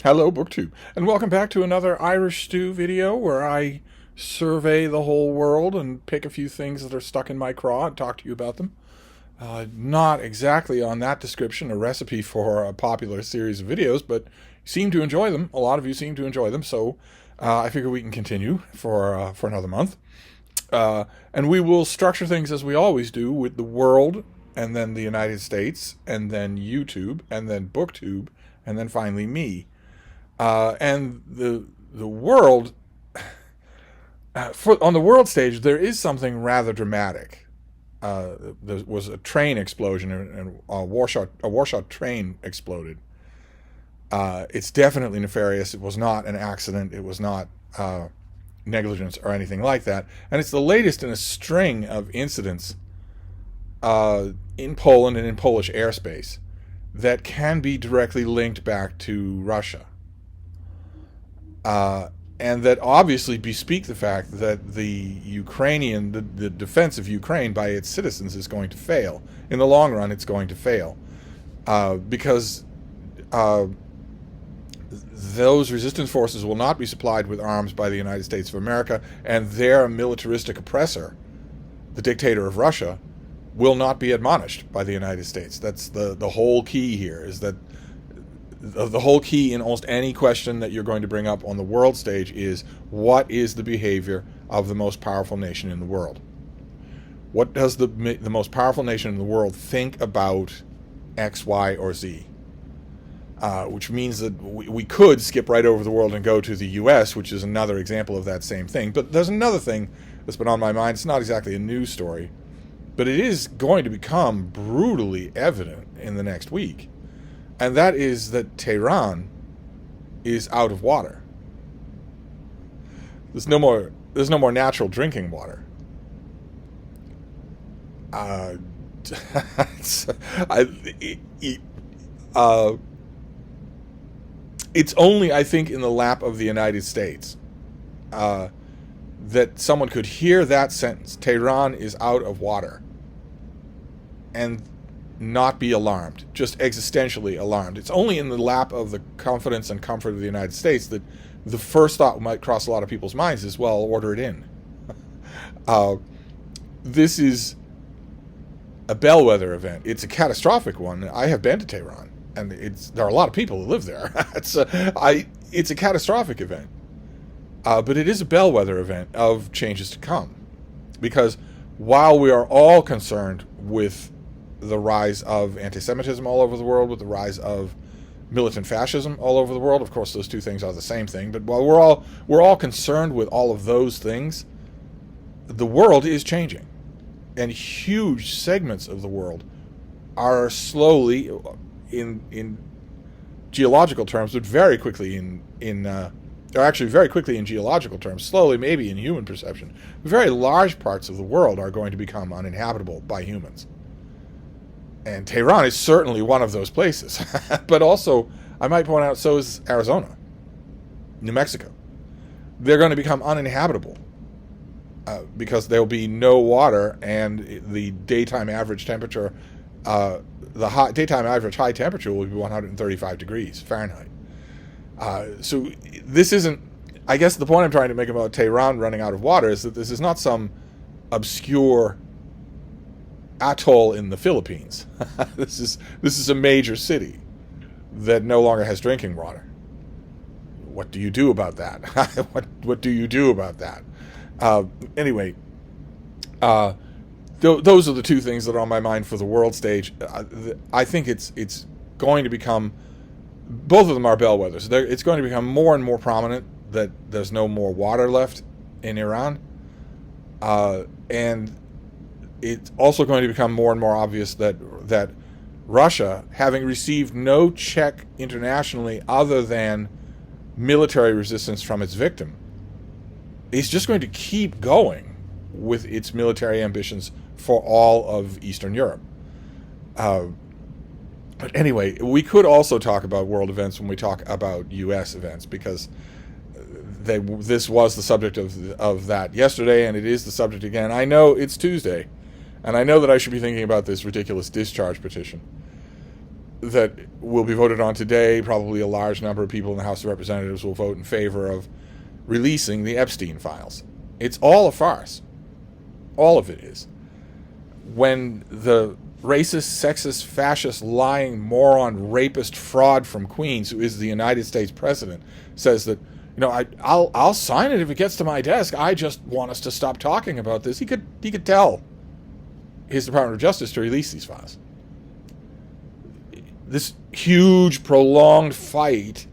Hello, BookTube, and welcome back to another Irish Stew video where I survey the whole world and pick a few things that are stuck in my craw and talk to you about them. Not exactly on that description, a recipe for a popular series of videos, but you seem to enjoy them. A lot of you seem to enjoy them, so I figure we can continue for another month. And we will structure things as we always do with the world, and then the United States, and then YouTube, and then BookTube, and then finally me. And the world on the world stage, there is something rather dramatic. There was a train explosion, and a Warsaw train exploded. It's definitely nefarious. It was not an accident. It was not negligence or anything like that. And it's the latest in a string of incidents in Poland and in Polish airspace that can be directly linked back to Russia. And that obviously bespeak the fact that the defense of Ukraine by its citizens is going to fail. In the long run, it's going to fail. Because those resistance forces will not be supplied with arms by the United States of America, and their militaristic oppressor, the dictator of Russia, will not be admonished by the United States. That's the whole key here, is that the whole key in almost any question that you're going to bring up on the world stage is, what is the behavior of the most powerful nation in the world? What does the most powerful nation in the world think about X, Y, or Z? Which means that we could skip right over the world and go to the U.S., which is another example of that same thing. But there's another thing that's been on my mind. It's not exactly a news story, but it is going to become brutally evident in the next week. And that is that Tehran is out of water. There's no more natural drinking water. It's, it's only, I think, in the lap of the United States that someone could hear that sentence, Tehran is out of water, and not be alarmed, just existentially alarmed. It's only in the lap of the confidence and comfort of the United States that the first thought might cross a lot of people's minds is, well, order it in. This is a bellwether event. It's a catastrophic one. I have been to Tehran, and there are a lot of people who live there. It's a catastrophic event, but it is a bellwether event of changes to come, because while we are all concerned with the rise of anti-Semitism all over the world, with the rise of militant fascism all over the world. Of course, those two things are the same thing. But while we're all concerned with all of those things, the world is changing, and huge segments of the world are slowly, in geological terms, but very quickly very quickly in geological terms, slowly maybe in human perception, very large parts of the world are going to become uninhabitable by humans. And Tehran is certainly one of those places. But also, I might point out, so is Arizona, New Mexico. They're going to become uninhabitable because there will be no water, and the daytime average temperature, daytime average high temperature will be 135 degrees Fahrenheit. So this isn't, I guess the point I'm trying to make about Tehran running out of water is that this is not some obscure atoll in the Philippines. This is a major city that no longer has drinking water. What do you do about that? What do you do about that? Anyway, those are the two things that are on my mind for the world stage. I think it's going to become, both of them are bellwethers. It's going to become more and more prominent that there's no more water left in Iran, and it's also going to become more and more obvious that Russia, having received no check internationally other than military resistance from its victim, is just going to keep going with its military ambitions for all of Eastern Europe. But anyway, we could also talk about world events when we talk about U.S. events, because this was the subject of that yesterday, and it is the subject again. I know it's Tuesday, and I know that I should be thinking about this ridiculous discharge petition. that will be voted on today, probably a large number of people in the House of Representatives will vote in favor of releasing the Epstein files. It's all a farce. All of it is. When the racist, sexist, fascist, lying, moron, rapist, fraud from Queens, who is the United States president, says that, I'll sign it if it gets to my desk. I just want us to stop talking about this. He could tell his Department of Justice to release these files. This huge, prolonged fight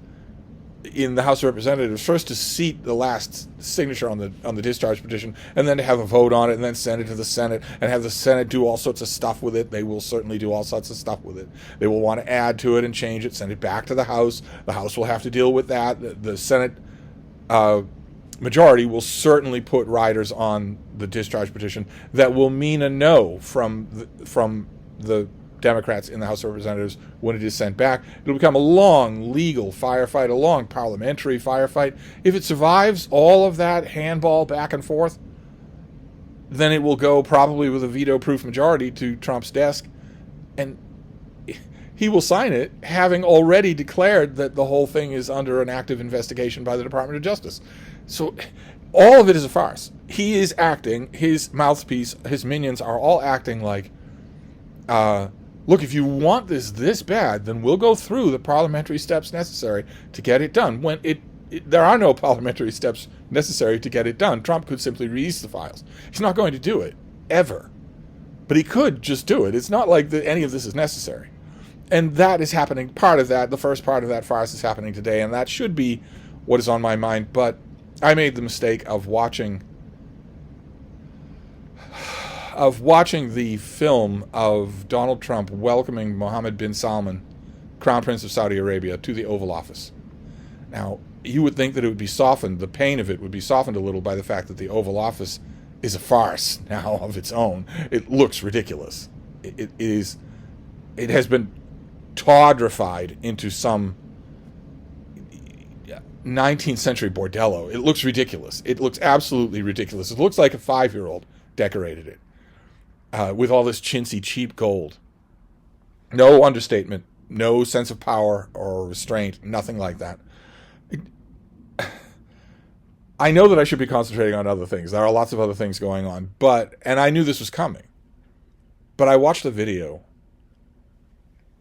in the House of Representatives, first to seat the last signature on the discharge petition, and then to have a vote on it, and then send it to the Senate, and have the Senate do all sorts of stuff with it. They will certainly do all sorts of stuff with it. They will want to add to it and change it, send it back to the House. The House will have to deal with that. The Senate majority will certainly put riders on the discharge petition that will mean a no from the Democrats in the House of Representatives when it is sent back. It'll become a long legal firefight, a long parliamentary firefight. If it survives all of that handball back and forth, then it will go probably with a veto-proof majority to Trump's desk, and he will sign it, having already declared that the whole thing is under an active investigation by the Department of Justice. So all of it is a farce. He is acting, his mouthpiece, his minions are all acting like, look, if you want this bad, then we'll go through the parliamentary steps necessary to get it done. When there are no parliamentary steps necessary to get it done. Trump could simply release the files. He's not going to do it, ever. But he could just do it. It's not like any of this is necessary. And that is happening. Part of that, the first part of that farce is happening today, and that should be what is on my mind. But I made the mistake of watching the film of Donald Trump welcoming Mohammed bin Salman, Crown Prince of Saudi Arabia, to the Oval Office. Now, you would think that it would be softened, the pain of it would be softened a little by the fact that the Oval Office is a farce now of its own. It looks ridiculous. It has been tawdrified into some 19th century bordello. It looks ridiculous. It looks absolutely ridiculous. It looks like a 5-year-old decorated it with all this chintzy, cheap gold. No understatement, no sense of power or restraint, nothing like that. I know that I should be concentrating on other things. There are lots of other things going on, and I knew this was coming. But I watched the video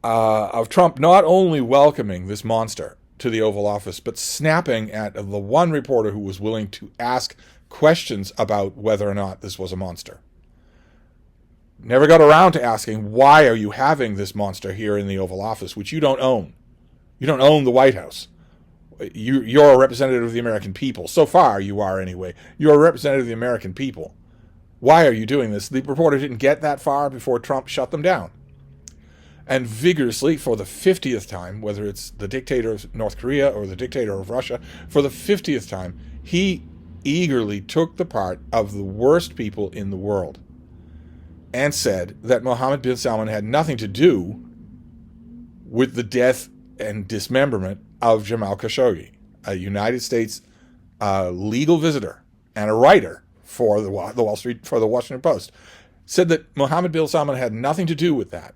of Trump not only welcoming this monster to the Oval Office, but snapping at the one reporter who was willing to ask questions about whether or not this was a monster. Never got around to asking, why are you having this monster here in the Oval Office, which you don't own? You don't own the White House. You're a representative of the American people. So far, you are anyway. You're a representative of the American people. Why are you doing this? The reporter didn't get that far before Trump shut them down. And vigorously, for the 50th time, whether it's the dictator of North Korea or the dictator of Russia, for the 50th time, he eagerly took the part of the worst people in the world and said that Mohammed bin Salman had nothing to do with the death and dismemberment of Jamal Khashoggi, a United States legal visitor and a writer for the Washington Post, said that Mohammed bin Salman had nothing to do with that.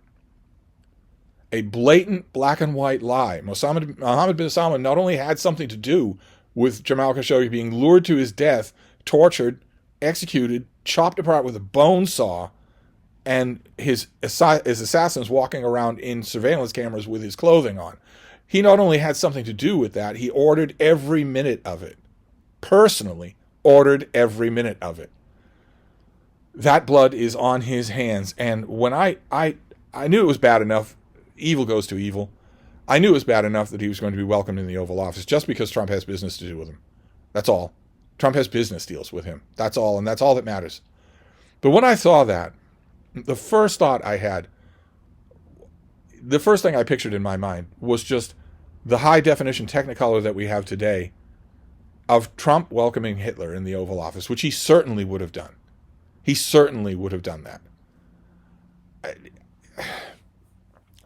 A blatant black and white lie. Mohammed bin Salman not only had something to do with Jamal Khashoggi being lured to his death, tortured, executed, chopped apart with a bone saw, and his assassins walking around in surveillance cameras with his clothing on. He not only had something to do with that, he ordered every minute of it. Personally ordered every minute of it. That blood is on his hands. And when I knew it was bad enough, evil goes to evil. I knew it was bad enough that he was going to be welcomed in the Oval Office just because Trump has business to do with him. That's all. Trump has business deals with him. That's all, and that's all that matters. But when I saw that, the first thought I had, the first thing I pictured in my mind was just the high-definition Technicolor that we have today of Trump welcoming Hitler in the Oval Office, which he certainly would have done. He certainly would have done that.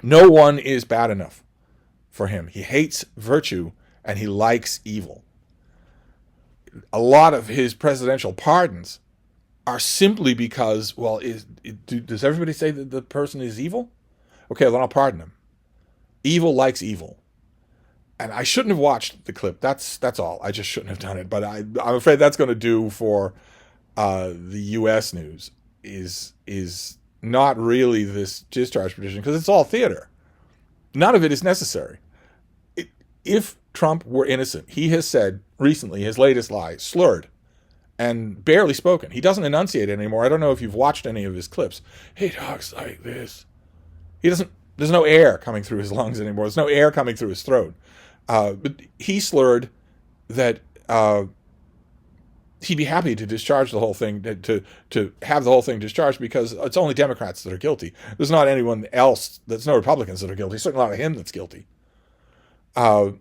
No one is bad enough for him. He hates virtue, and he likes evil. A lot of his presidential pardons are simply because, well, does everybody say that the person is evil? Okay, then I'll pardon him. Evil likes evil. And I shouldn't have watched the clip. That's all. I just shouldn't have done it. But I'm afraid that's going to do for the U.S. news is not really this discharge petition, because it's all theater. None of it is necessary. If Trump were innocent, he has said recently, his latest lie, slurred and barely spoken. He doesn't enunciate anymore. I don't know if you've watched any of his clips. He talks like this. He doesn't. There's no air coming through his lungs anymore. There's no air coming through his throat. But he slurred that he'd be happy to discharge the whole thing, to have the whole thing discharged, because it's only Democrats that are guilty. There's not anyone else. There's no Republicans that are guilty. Certainly not him that's guilty. So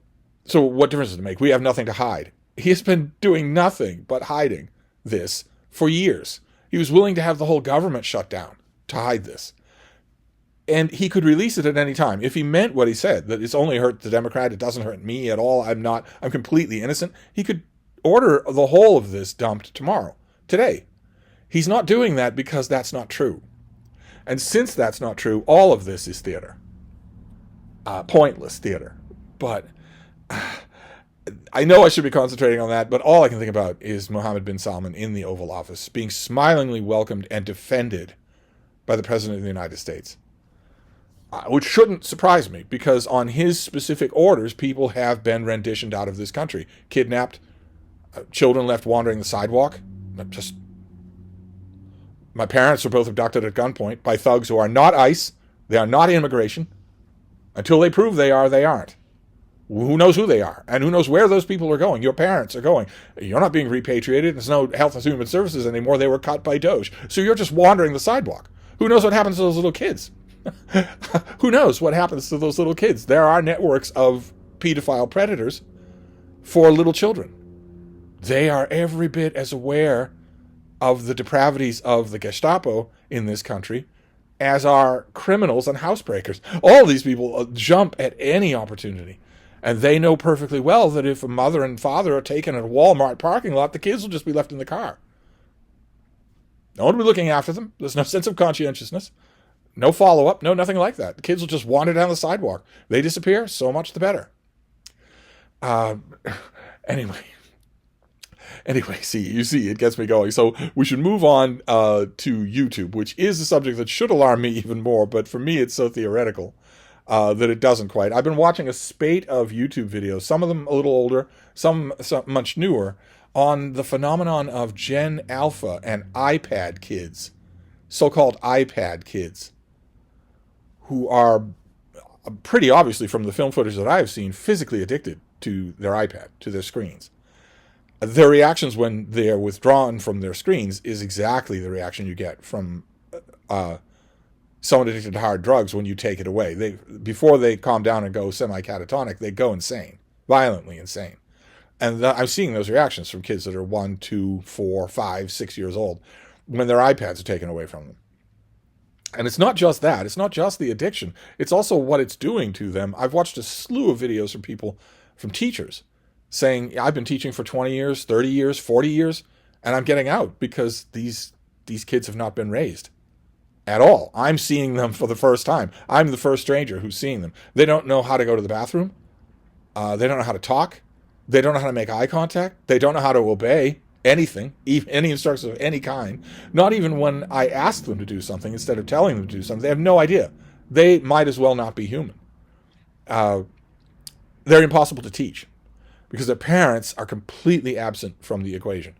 what difference does it make? We have nothing to hide. He has been doing nothing but hiding this for years. He was willing to have the whole government shut down to hide this. And he could release it at any time. If he meant what he said, that it's only hurt the Democrat, it doesn't hurt me at all, I'm completely innocent, he could order the whole of this dumped today. He's not doing that because that's not true. And since that's not true, all of this is theater. Pointless theater. But I know I should be concentrating on that, but all I can think about is Mohammed bin Salman in the Oval Office being smilingly welcomed and defended by the President of the United States. Which shouldn't surprise me, because on his specific orders, people have been renditioned out of this country, kidnapped, children left wandering the sidewalk. My parents were both abducted at gunpoint by thugs who are not ICE. They are not immigration. Until they prove they are, they aren't. Who knows who they are, and who knows where those people are going? Your parents are going. You're not being repatriated. There's no Health and Human Services anymore. They were cut by Doge. So you're just wandering the sidewalk. Who knows what happens to those little kids? Who knows what happens to those little kids? There are networks of pedophile predators for little children. They are every bit as aware of the depravities of the Gestapo in this country as are criminals and housebreakers. All these people jump at any opportunity. And they know perfectly well that if a mother and father are taken at a Walmart parking lot, the kids will just be left in the car. No one will be looking after them. There's no sense of conscientiousness. No follow-up. No, nothing like that. The kids will just wander down the sidewalk. They disappear. So much the better. Anyway, see, it gets me going. So we should move on to YouTube, which is a subject that should alarm me even more. But for me, it's so theoretical that it doesn't quite. I've been watching a spate of YouTube videos, some of them a little older, some much newer, on the phenomenon of Gen Alpha and iPad kids, so-called iPad kids, who are pretty obviously, from the film footage that I've seen, physically addicted to their iPad, to their screens. Their reactions when they're withdrawn from their screens is exactly the reaction you get from someone addicted to hard drugs when you take it away. Before they calm down and go semi-catatonic, they go insane, violently insane. And I'm seeing those reactions from kids that are 1, 2, 4, 5, 6 years old when their iPads are taken away from them. And it's not just that. It's not just the addiction. It's also what it's doing to them. I've watched a slew of videos from people, from teachers, saying, I've been teaching for 20 years, 30 years, 40 years, and I'm getting out because these kids have not been raised at all. I'm seeing them for the first time. I'm the first stranger who's seeing them. They don't know how to go to the bathroom. They don't know how to talk. They don't know how to make eye contact. They don't know how to obey anything, any instructions of any kind. Not even when I ask them to do something instead of telling them to do something. They have no idea. They might as well not be human. They're impossible to teach because their parents are completely absent from the equation.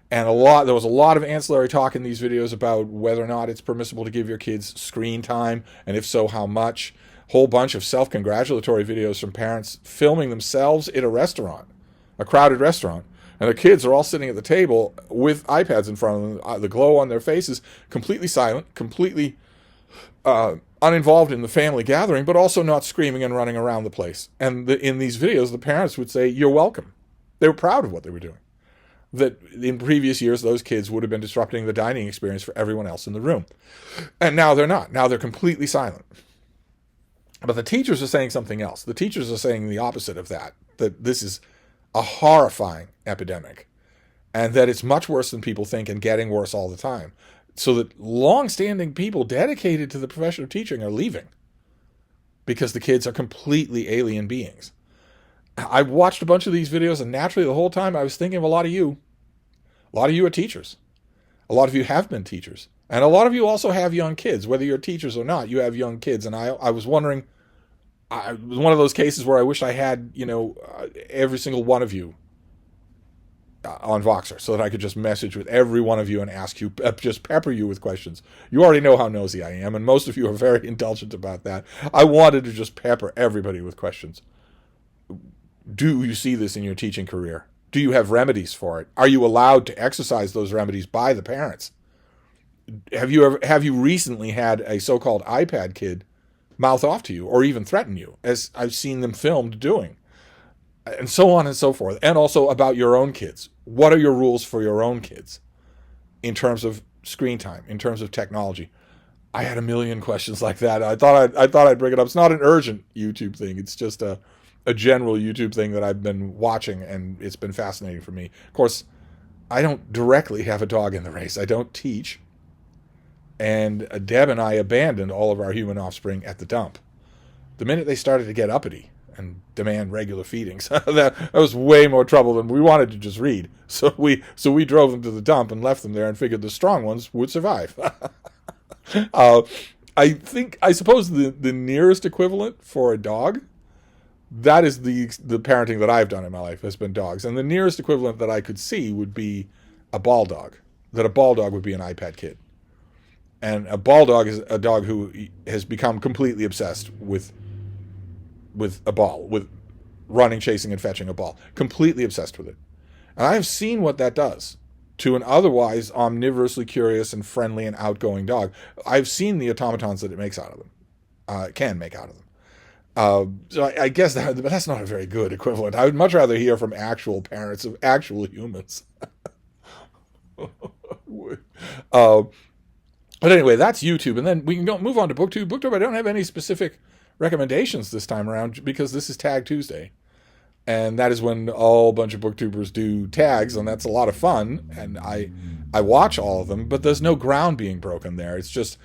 And there was a lot of ancillary talk in these videos about whether or not it's permissible to give your kids screen time, and if so, how much. Whole bunch of self-congratulatory videos from parents filming themselves in a restaurant, a crowded restaurant, and the kids are all sitting at the table with iPads in front of them, the glow on their faces, completely silent, completely uninvolved in the family gathering, but also not screaming and running around the place. And in these videos, the parents would say, "You're welcome." They were proud of what they were doing. That in previous years, those kids would have been disrupting the dining experience for everyone else in the room. And now they're not. Now they're completely silent. But the teachers are saying something else. The teachers are saying the opposite of that this is a horrifying epidemic, and that it's much worse than people think and getting worse all the time. So that long-standing people dedicated to the profession of teaching are leaving. because the kids are completely alien beings. I watched a bunch of these videos, and naturally the whole time I was thinking of a lot of you. A lot of you are teachers. A lot of you have been teachers. And a lot of you also have young kids. Whether you're teachers or not, you have young kids. And I was wondering, it was one of those cases where I wish I had, every single one of you on Voxer, so that I could just message with every one of you and ask you, just pepper you with questions. You already know how nosy I am, and most of you are very indulgent about that. I wanted to just pepper everybody with questions. Do you see this in your teaching career? Do you have remedies for it? Are you allowed to exercise those remedies by the parents? Have you recently had a so-called iPad kid mouth off to you or even threaten you, as I've seen them filmed doing? And so on and so forth. And also about your own kids. What are your rules for your own kids in terms of screen time, in terms of technology? I had a million questions like that. I thought I'd bring it up. It's not an urgent YouTube thing. It's just a general YouTube thing that I've been watching, and it's been fascinating for me. Of course, I don't directly have a dog in the race. I don't teach. And Deb and I abandoned all of our human offspring at the dump. The minute they started to get uppity and demand regular feedings, that was way more trouble than we wanted to just read. So we drove them to the dump and left them there and figured the strong ones would survive. I suppose the nearest equivalent for a dog, that is the parenting that I've done in my life, has been dogs. And the nearest equivalent that I could see would be a ball dog. That a ball dog would be an iPad kid. And a ball dog is a dog who has become completely obsessed with a ball, with running, chasing, and fetching a ball. Completely obsessed with it. And I have seen what that does to an otherwise omnivorously curious and friendly and outgoing dog. I've seen the automatons that it makes out of them. It can make out of them. So I guess that's not a very good equivalent. I would much rather hear from actual parents of actual humans. But anyway, that's YouTube. And then we can move on to BookTube. BookTube, I don't have any specific recommendations this time around because this is Tag Tuesday. And that is when a whole bunch of booktubers do tags, and that's a lot of fun. And I watch all of them, but there's no ground being broken there. It's just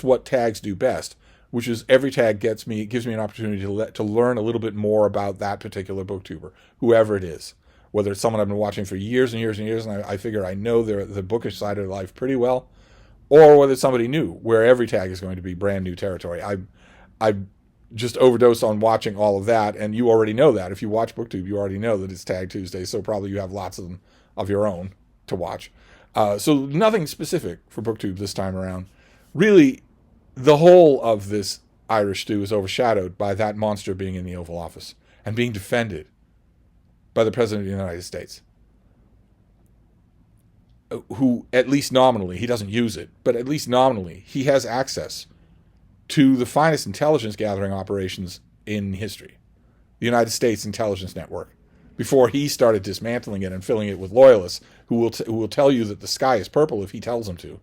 what tags do best, which is every tag gives me an opportunity to learn a little bit more about that particular booktuber, whoever it is. Whether it's someone I've been watching for years and years and years, and I figure I know the bookish side of their life pretty well, or whether it's somebody new, where every tag is going to be brand new territory. I just overdosed on watching all of that, and you already know that. If you watch BookTube, you already know that it's Tag Tuesday, so probably you have lots of them of your own to watch. So nothing specific for BookTube this time around. Really, the whole of this Irish stew is overshadowed by that monster being in the Oval Office and being defended by the President of the United States, who, at least nominally, he doesn't use it, but at least nominally, he has access to the finest intelligence gathering operations in history, the United States Intelligence Network, before he started dismantling it and filling it with loyalists who will tell you that the sky is purple if he tells them to.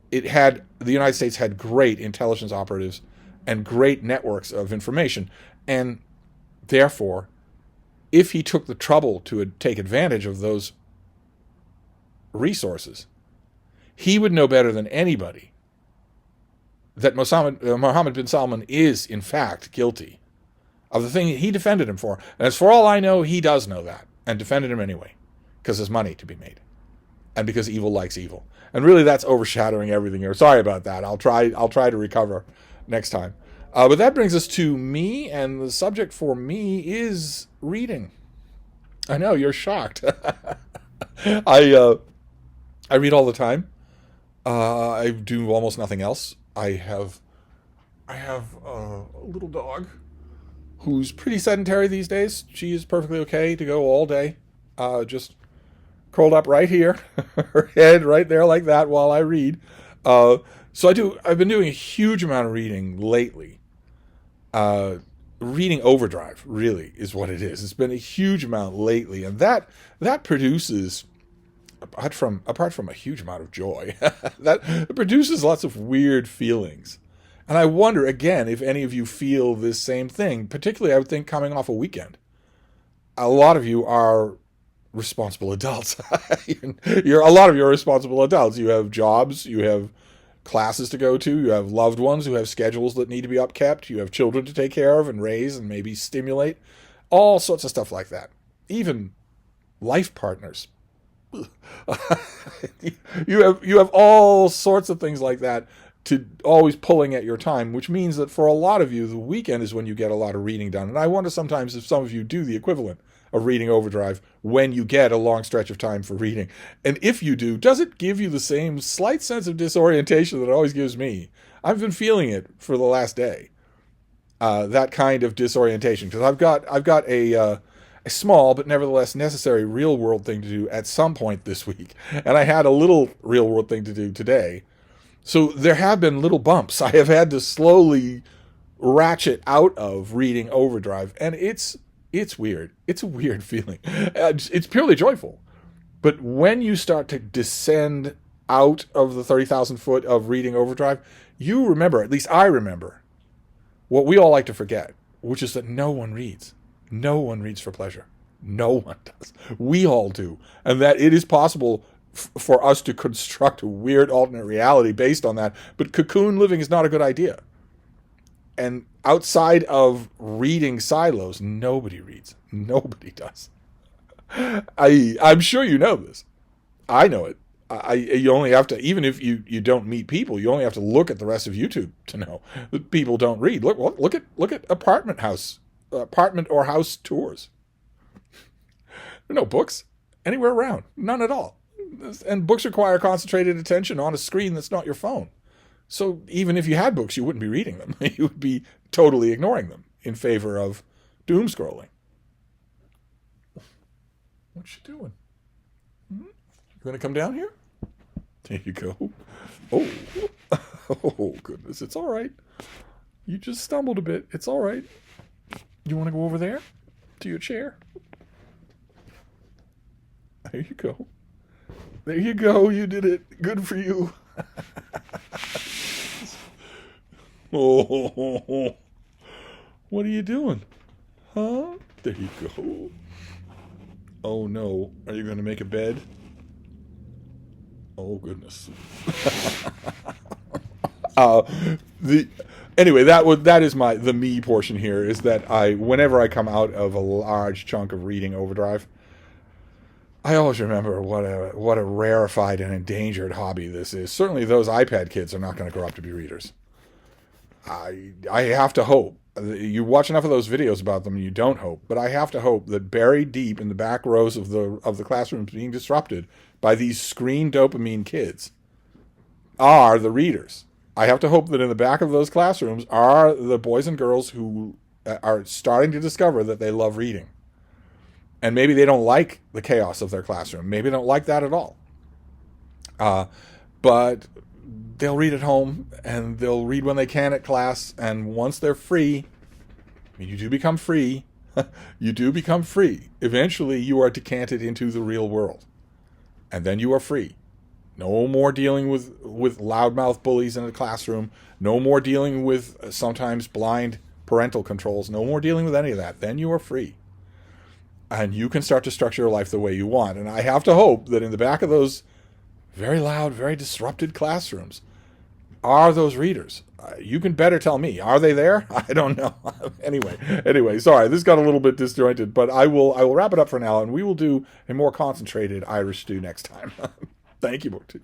The United States had great intelligence operatives and great networks of information, and therefore, if he took the trouble to take advantage of those resources, he would know better than anybody that Mohammed bin Salman is, in fact, guilty of the thing he defended him for. And as for all I know, he does know that and defended him anyway, because there's money to be made and because evil likes evil. And really, that's overshadowing everything here. Sorry about that. I'll try to recover next time. But that brings us to me, and the subject for me is reading. I know, you're shocked. I read all the time. I do almost nothing else. I have a little dog who's pretty sedentary these days. She is perfectly okay to go all day, just curled up right here, her head right there like that while I read. So I've been doing a huge amount of reading lately. Reading overdrive really is what it is. It's been a huge amount lately, and that produces, apart from a huge amount of joy, that produces lots of weird feelings. And I wonder, again, if any of you feel this same thing, particularly I would think coming off a weekend. A lot of you are responsible adults. A lot of you are responsible adults. You have jobs, you have classes to go to. You have loved ones who have schedules that need to be upkept. You have children to take care of and raise and maybe stimulate. All sorts of stuff like that. Even life partners. you have all sorts of things like that to always pulling at your time, which means that for a lot of you, the weekend is when you get a lot of reading done. And I wonder sometimes if some of you do the equivalent of reading overdrive when you get a long stretch of time for reading. And if you do, does it give you the same slight sense of disorientation that it always gives me? I've been feeling it for the last day. That kind of disorientation, because I've got a small but nevertheless necessary real world thing to do at some point this week, and I had a little real world thing to do today. So there have been little bumps I have had to slowly ratchet out of reading overdrive, and it's weird. It's a weird feeling. It's purely joyful, but when you start to descend out of the 30,000 foot of reading overdrive, you remember, at least I remember, what we all like to forget, which is that no one reads. No one reads for pleasure. No one does. We all do. And that it is possible for us to construct a weird alternate reality based on that. But cocoon living is not a good idea. And outside of reading silos, nobody reads. Nobody does. I'm sure you know this. I know it. You only have to, even if you don't meet people, you only have to look at the rest of YouTube to know that people don't read. Look at apartment or house tours. There are no books anywhere around, none at all. And books require concentrated attention on a screen that's not your phone. So even if you had books, you wouldn't be reading them. You would be totally ignoring them in favor of doom scrolling. What you doing? You going to come down here? There you go. Oh. Oh, goodness. It's all right. You just stumbled a bit. It's all right. You want to go over there to your chair? There you go. There you go. You did it. Good for you. Oh, what are you doing? Huh? There you go. Oh, no. Are you going to make a bed? Oh, goodness. Anyway, that is the me portion here, is that whenever I come out of a large chunk of reading overdrive, I always remember what a rarefied and endangered hobby this is. Certainly those iPad kids are not going to grow up to be readers. I have to hope. You watch enough of those videos about them and you don't hope, but I have to hope that buried deep in the back rows of the classrooms being disrupted by these screen dopamine kids are the readers. I have to hope that in the back of those classrooms are the boys and girls who are starting to discover that they love reading. And maybe they don't like the chaos of their classroom. Maybe they don't like that at all. But they'll read at home, and they'll read when they can at class. And once they're free, I mean, you do become free. You do become free. Eventually, you are decanted into the real world. And then you are free. No more dealing with loudmouth bullies in the classroom. No more dealing with sometimes blind parental controls. No more dealing with any of that. Then you are free. And you can start to structure your life the way you want. And I have to hope that in the back of those very loud, very disrupted classrooms are those readers. You can better tell me. Are they there? I don't know. Anyway, sorry, this got a little bit disjointed, but I will wrap it up for now, and we will do a more concentrated Irish stew next time. Thank you, BookTube.